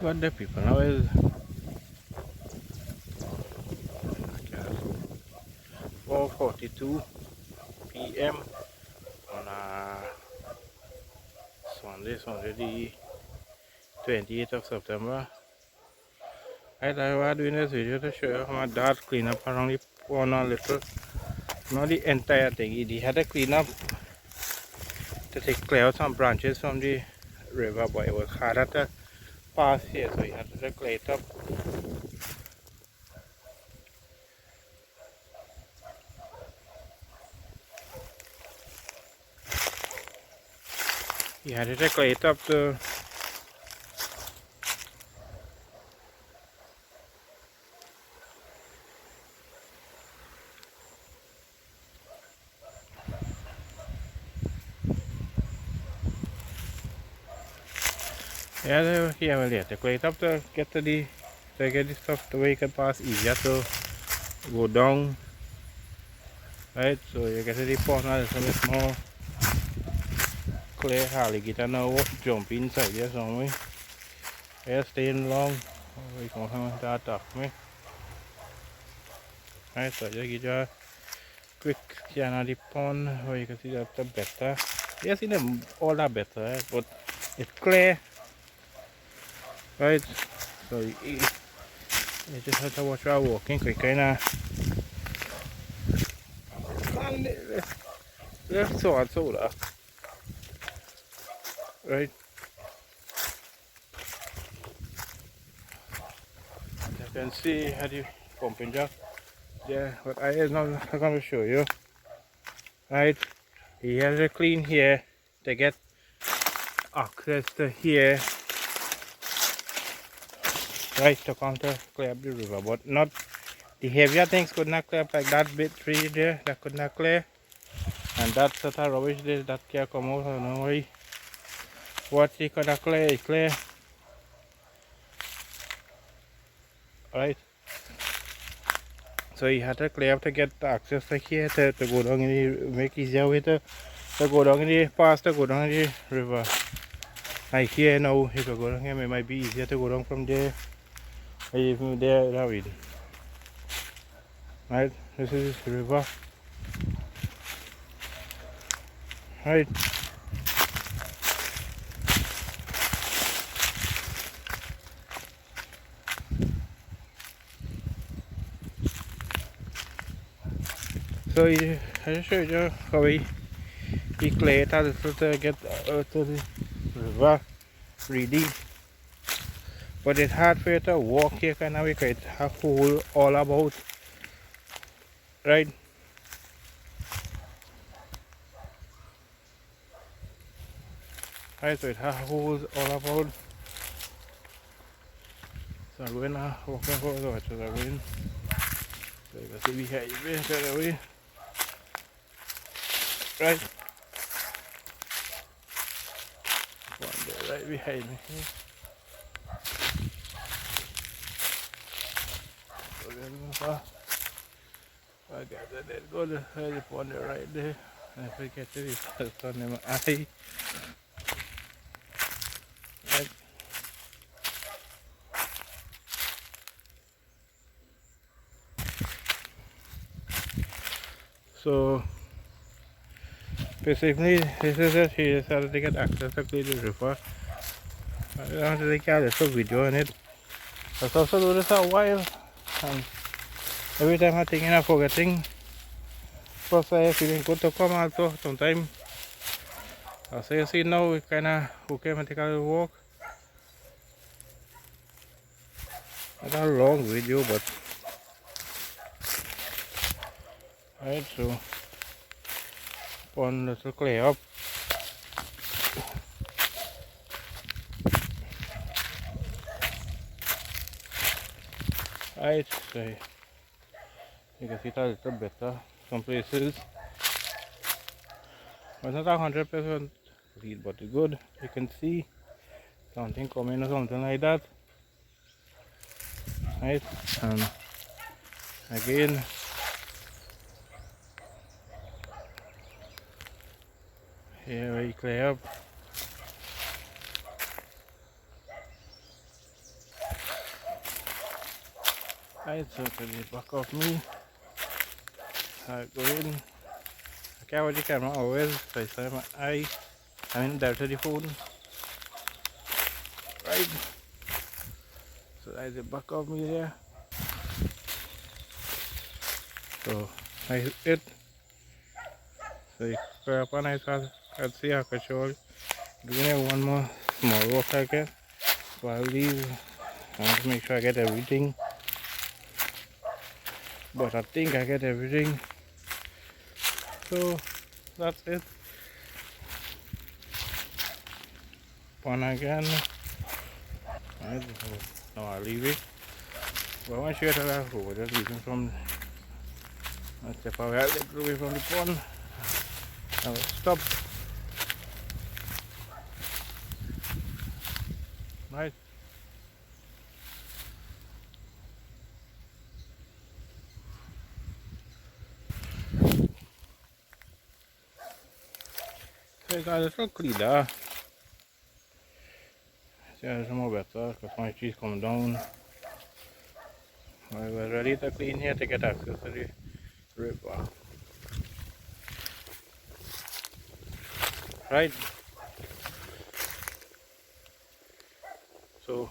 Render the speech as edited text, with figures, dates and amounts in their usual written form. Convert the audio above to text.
What the people now is 4:42 p.m. on Sunday the 28th of September. I was doing this video to show you how my dad clean up around the pond a little. Not the entire thing. He had to clean up to take clear out some branches from the river, but it was harder to pass here, so he had to clear it up. He had to clear it up to to clear it up to get to the stuff the way you can pass easier to go down. Right, so you get to the pond now, it's a bit more clear. Alligator now jump inside there somewhere. Yeah, staying long. We can come that up me. Right, so just give you a quick scan of the pond where you can see that the better. You see them all that better, right? But it's clear. Right, so you just have to watch our walking quick kinda. Left so and so that. Right. You can see how the pumping jack. Yeah, but I is not going to show you. Right, he has to clean here to get access to here. Right, to come to clear up the river, but not the heavier things could not clear up, like that bit tree there that could not clear, and that sort of rubbish there that can come out. I don't know why. What he could not clear is clear. Right, so he had to clear up to get access to here to go down in the, make easier way to go down in the pass to go down in the river. Like here now, if you go down here, it might be easier to go down from there. Even there, that way. Right, this is the river. Right. So I just showed you how he cleared a little to get out to the river really. But it's hard for you to walk here kind of because it's a hole all about. Right? Right, so it has holes all about. So I'm going to walk over the water. So I'm going to see behind me straight away. Right? One there right behind me. So then I got that there, go to the pond right there. And if I get to the first one in my eye. Right. So basically this is it. He decided to get access to the river. I don't have to take a little video on it. I've also do this a while, and every time I think I'm forgetting. Plus I feeling good to come also sometimes. As you see now, we kinda okay and take a little walk. Not a long video, but right, so one little clear up. Right, so you can see it a little better some places. But not 100% read, but it's good. You can see something coming or something like that. Right, and again, here we clear up. Right, so to the back of me, I go in. I carry the camera always, so I say my eye. I'm in there to the phone. Right, so that's the back of me there. So I hit it. So you go up and I can see I can show you. Doing one more small walk again. So I'll leave. I want to make sure I get everything. But I think I get everything. So that's it. One again. Right, so now I'll leave it. But I want to show you that over just leaving from I step out a little away from the pond. Now stop. Right. So you guys, it's not clean there. See, there's more better because my trees come down. We're ready to clean here to get access to the river. Right. So